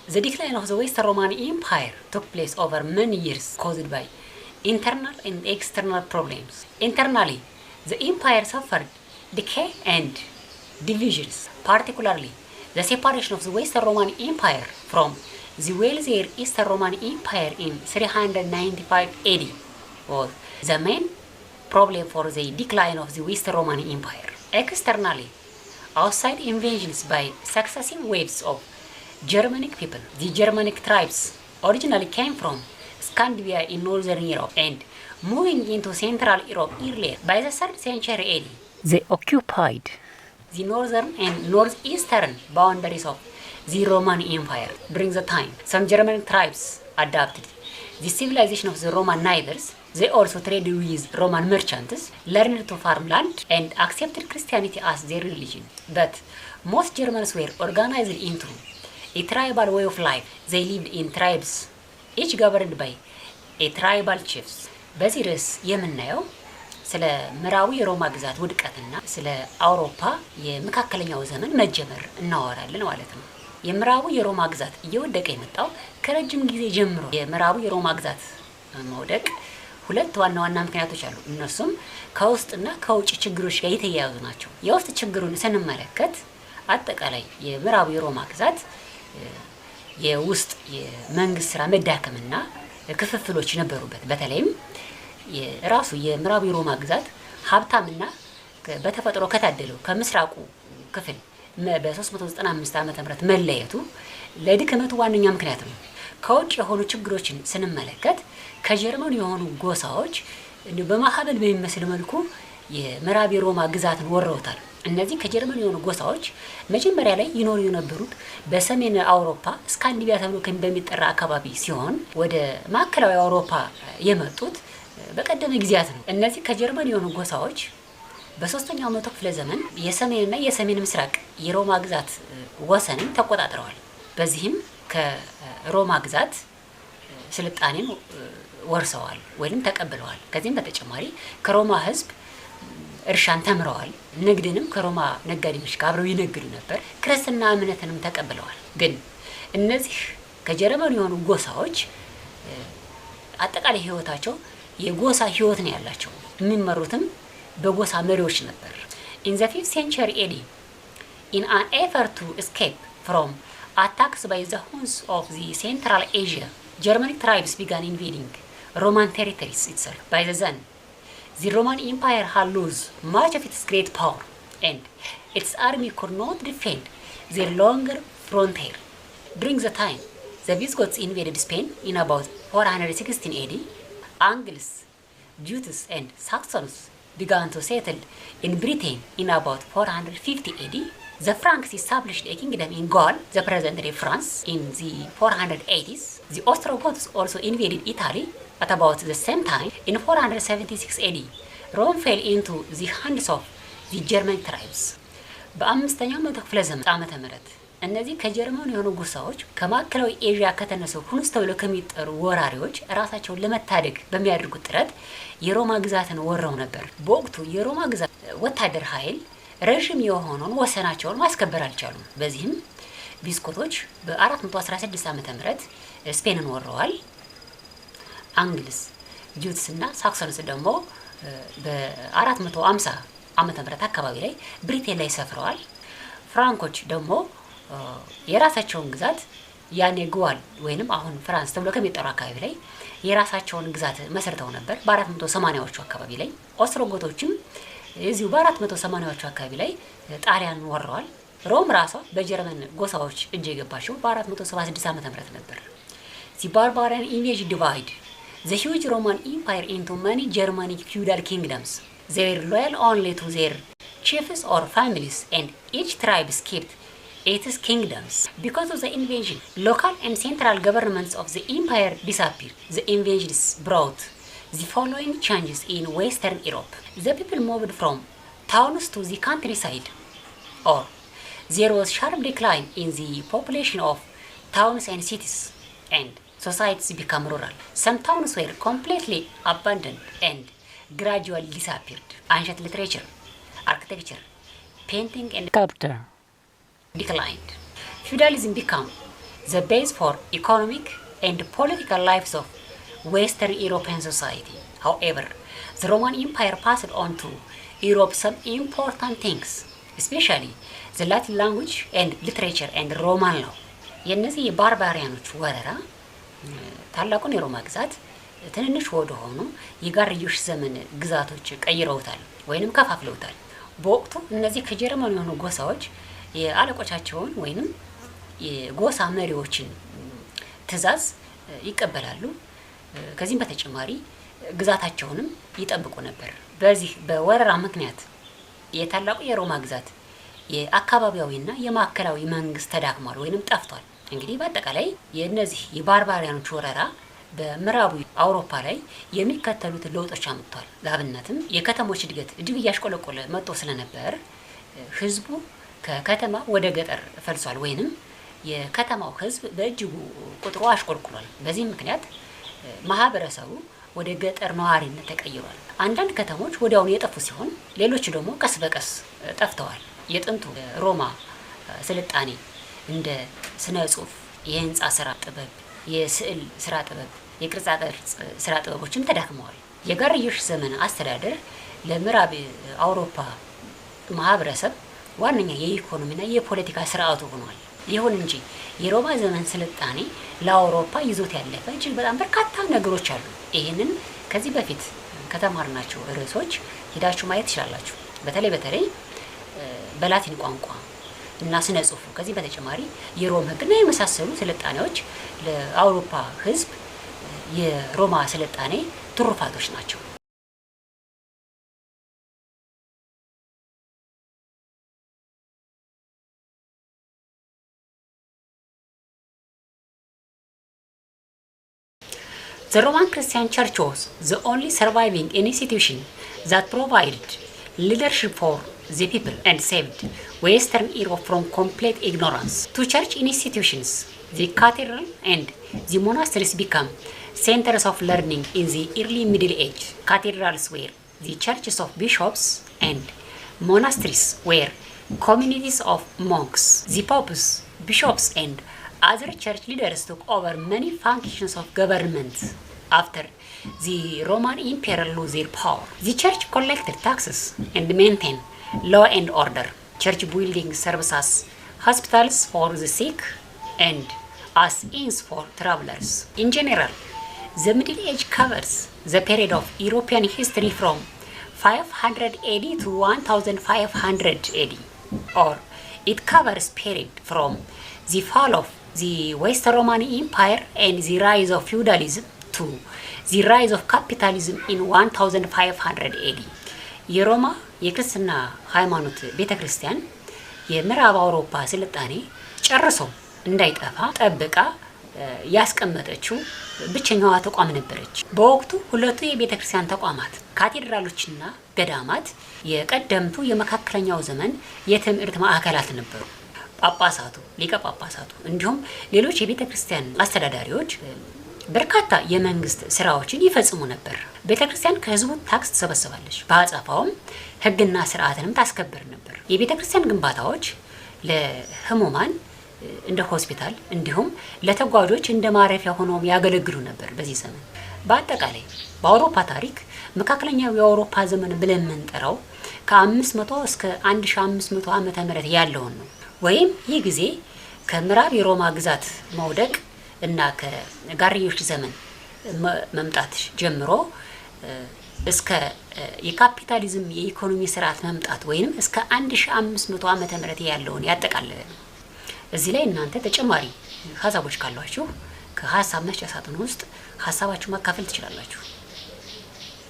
The decline of the Western Roman Empire took place over many years caused by internal and external problems. Internally, the empire suffered decay and divisions, particularly the separation of the Western Roman Empire from the wealthier Eastern Roman Empire in 395 AD was the main problem for the decline of the Western Roman Empire. Externally, outside invasions by successive waves of Germanic people, the Germanic tribes originally came from Scandinavia in northern Europe and moving into Central Europe earlier. By the 3rd century AD, they occupied the northern and northeastern boundaries of the Roman Empire. During the time, some Germanic tribes adopted the civilization of the Roman neighbors. They also traded with Roman merchants, learned to farm land, and accepted Christianity as their religion. But most Germans were organized into a tribal way of life. They lived in tribes, each governed by a tribal chiefs. በዚህ ርዕስ የምናየው ስለ ምዕራቡ የሮማ ግዛት ውድቀትና ስለ አውሮፓ የመካከለኛው ዘመን መጀመር እናወራለን ማለት ነው። የምዕራቡ የሮማ ግዛት እየወደቀ የመጣው ከረጅም ጊዜ ጀምሮ የምዕራቡ የሮማ ግዛት መውደቅ ሁለት ዋና ዋና ምክንያቶች አሉ። እነሱም ከውስጥና ከውጭ ችግሮች ጋር የተያያዙ ናቸው። የውስጥ ችግሩን ስንመለከት አጠቃላይ የምዕራቡ የሮማ ግዛት የውስጥ የመንግስት ስራ መዳከምና ክፍፍሎች ነበሩበት። በተለይም የራሱ የምዕራቡ የሮማ ግዛት ሀብታምና በተፈጥሮ ከታደለው ከምስራቁ ክፍል በ395 ዓመተ ምህረት መለየቱ ለድክመቱ ዋነኛ ምክንያት ነው። ከውጭ የሆኑ ችግሮችን ስንመለከት ከጀርመን የሆኑ ጎሳዎች በማህበል በሚመስል መልኩ የምዕራብ የሮማ ግዛትን ወረውታል። እነዚህ ከጀርመን የሆኑ ጎሳዎች መጀመሪያ ላይ ይኖሩ የነበሩት በሰሜን አውሮፓ ስካንዲናቪያ ተብሎ በሚጠራ አካባቢ ሲሆን ወደ ማዕከላዊ አውሮፓ የመጡት በቀደመ ጊዜያት ነው። እነዚህ ከጀርመን የሆኑ ጎሳዎች በ3ኛው መቶ ክፍለ ዘመን የሰሜንና የሰሜን ምስራቅ የሮማ ግዛት ወሰንን ተቆጣጥረዋል። በዚህም ከሮማ ግዛት ስልጣኔን ወርሰዋል ወይም ተቀብለዋል። ከዚህም በተጨማሪ ከሮማ ህዝብ እርሻን ተምረዋል። ንግድንም ከሮማ ነጋዴዎች ጋር አብረው ይነግዱ ነበር። ክርስትና እምነትንም ተቀብለዋል። ግን እነዚህ ከጀርመን የሆኑ ጎሳዎች አጠቃላይ ህይወታቸው የጎሳ ህይወት ነው ያላቸው። የሚመሩትም በጎሳ መሪዎች ነበር። In the 5th century AD, in an effort to escape from attacks by the Huns of the Central Asia, Germanic tribes began invading Roman territories itself. By then, the Roman Empire had lost much of its great power, and its army could not defend their longer frontier. During the time, the Visigoths invaded Spain in about 416 AD. Angles, Jutes, and Saxons began to settle in Britain in about 450 AD. The Franks established a kingdom in Gaul, the present-day France, in the 480s. The Ostrogoths also invaded Italy at about the same time. In 476 AD, Rome fell into the hands of the German tribes. በአምስተኛው መቶ ክፍለ ዘመን ዓመተ ምህረት እነዚህ ከጀርመን የሆኑ ጎሳዎች ከማዕከላዊ ኤዥያ ከተነሱ ሁንስ ተብለው ከሚጠሩ ወራሪዎች ራሳቸውን ለመታደግ በሚያደርጉት ጥረት የሮማ ግዛትን ወረው ነበር። በወቅቱ የሮማ ግዛት ወታደር ኃይል ረዥም የሆነውን ወሰናቸውን ማስከበር አልቻሉም። በዚህም ቪስኮቶች በ416 ዓመተ ምህረት ስፔንን ወረዋል። አንግልስ፣ ጁትስ እና ሳክሰንስ ደግሞ በ450 ዓመተ ምህረት አካባቢ ላይ ብሪቴን ላይ ሰፍረዋል። ፍራንኮች ደግሞ የራሳቸውን ግዛት ያኔ ጓል ወይንም አሁን ፍራንስ ተብሎ ከሚጠራው አካባቢ ላይ የራሳቸውን ግዛት መስርተው ነበር በ480ዎቹ አካባቢ ላይ። ኦስትሮጎቶችም እዚሁ በ480ዎቹ አካባቢ ላይ ጣሊያን ወረዋል። ሮም ራሷ በጀርመን ጎሳዎች እጅ የገባቸው በ476 ዓመተ ምህረት ነበር። The barbarian invasion divided the huge Roman Empire into many Germanic feudal kingdoms. They were loyal only to their chiefs or families, and each tribe kept its kingdoms. Because of the invasion, local and central governments of the empire disappeared. The invasions brought the following changes in Western Europe. The people moved from towns to the countryside, or there was sharp decline in the population of towns and cities, and societies became rural. Some towns were completely abandoned and gradually disappeared. Ancient literature, architecture, painting, and sculpture declined. Feudalism became the base for economic and political lives of Western European society. However, the Roman Empire passed on to Europe some important things, especially the Latin language and literature and Roman law. የነዚህ የባርባሪያኖች ወረራ ታላቁን የሮማ ግዛት ትንንሽ ወደ ሆኑ የጋርዮሽ ዘመን ግዛቶች ቀይረውታል ወይንም ከፋፍለውታል። በወቅቱ እነዚህ ከጀርመን የሆኑ ጎሳዎች የአለቆቻቸውን ወይንም የጎሳ መሪዎችን ትዕዛዝ ይቀበላሉ። ከዚህም በተጨማሪ ግዛታቸውንም ይጠብቁ ነበር። በዚህ በወረራ ምክንያት የታላቁ የሮማ ግዛት የአካባቢያዊና የማዕከላዊ መንግስት ተዳክሟል ወይንም ጠፍቷል። እንግዲህ በአጠቃላይ የነዚህ የባርባሪያኖች ወረራ በምዕራቡ አውሮፓ ላይ የሚከተሉት ለውጦች አምጥቷል። ለአብነትም የከተሞች እድገት እጅግ እያሽቆለቆለ መጥቶ ስለነበር ህዝቡ ከከተማ ወደ ገጠር ፈልሷል ወይንም የከተማው ህዝብ በእጅጉ ቁጥሩ አሽቆልቁሏል። በዚህ ምክንያት ማህበረሰቡ ወደ ገጠር ነዋሪነት ተቀይሯል። አንዳንድ ከተሞች ወዲያውኑ የጠፉ ሲሆን ሌሎች ደግሞ ቀስ በቀስ ጠፍተዋል። የጥንቱ ሮማ ስልጣኔ እንደ ስነ ጽሁፍ፣ የህንፃ ስራ ጥበብ፣ የስዕል ስራ ጥበብ፣ የቅርጻ ቅርጽ ስራ ጥበቦችም ተዳክመዋል። የጋርዮሽ ዘመን አስተዳደር ለምዕራብ አውሮፓ ማህበረሰብ ዋነኛ የኢኮኖሚና የፖለቲካ ስርዓቱ ሆኗል። ይሁን እንጂ የሮማ ዘመን ስልጣኔ ለአውሮፓ ይዞት ያለፈ እጅግ በጣም በርካታ ነገሮች አሉ። ይህንን ከዚህ በፊት ከተማርናቸው ርዕሶች ሄዳችሁ ማየት ትችላላችሁ። በተለይ በላቲን ቋንቋ እና ስነ ጽሁፉ ከዚህ በተጨማሪ የሮም ህግና የመሳሰሉ ስልጣኔዎች ለአውሮፓ ህዝብ የሮማ ስልጣኔ ትሩፋቶች ናቸው። The Roman Christian Church was the only surviving institution that provided leadership for the people and saved Western Europe from complete ignorance. Two church institutions, the cathedral and the monasteries, became centers of learning in the early Middle Age. Cathedrals were the churches of bishops and monasteries were communities of monks. The popes, bishops and other church leaders took over many functions of government after the Roman Empire lost their power. The church collected taxes and maintained law and order. Church buildings served as hospitals for the sick and as inns for travelers. In general, the Middle Age covers the period of European history from 500 AD to 1500 AD, or it covers period from the fall of the Western Roman Empire and the rise of feudalism to the rise of capitalism in 1500 AD. የሮማ የክርስትና ሃይማኖት ቤተክርስቲያን የምዕራብ አውሮፓ ስልጣኔ ጨርሶ እንዳይጠፋ ጠብቃ ያስቀመጠችው ብቸኛዋ ተቋም ነበረች። በወቅቱ ሁለቱ የቤተክርስቲያን ተቋማት ካቴድራሎችና ገዳማት የቀደምቱ የመካከለኛው ዘመን የትምህርት ማዕከላት ነበሩ። ጳጳሳቱ፣ ሊቀ ጳጳሳቱ እንዲሁም ሌሎች የቤተክርስቲያን አስተዳዳሪዎች በርካታ የመንግስት ስራዎችን ይፈጽሙ ነበር። ቤተክርስቲያን ከህዝቡ ታክስ ትሰበስባለች፣ በአጸፋውም ህግና ስርዓትንም ታስከብር ነበር። የቤተክርስቲያን ግንባታዎች ለህሙማን እንደ ሆስፒታል እንዲሁም ለተጓዦች እንደ ማረፊያ ሆነው ያገለግሉ ነበር። በዚህ ዘመን በአጠቃላይ በአውሮፓ ታሪክ መካከለኛው የአውሮፓ ዘመን ብለን የምንጠራው ከ500 እስከ 1500 ዓመተ ምህረት ያለውን ነው። ወይም ይህ ጊዜ ከምዕራብ የሮማ ግዛት መውደቅ እና ከጋርዮሽ ዘመን መምጣት ጀምሮ እስከ የካፒታሊዝም የኢኮኖሚ ስርዓት መምጣት ወይንም እስከ 1500 ዓመተ ምህረት ያለውን ያጠቃልላል። እዚህ ላይ እናንተ ተጨማሪ ሀሳቦች ካሏችሁ ከሀሳብ መስጫ ሳጥኑ ውስጥ ሀሳባችሁ ማካፈል ትችላላችሁ።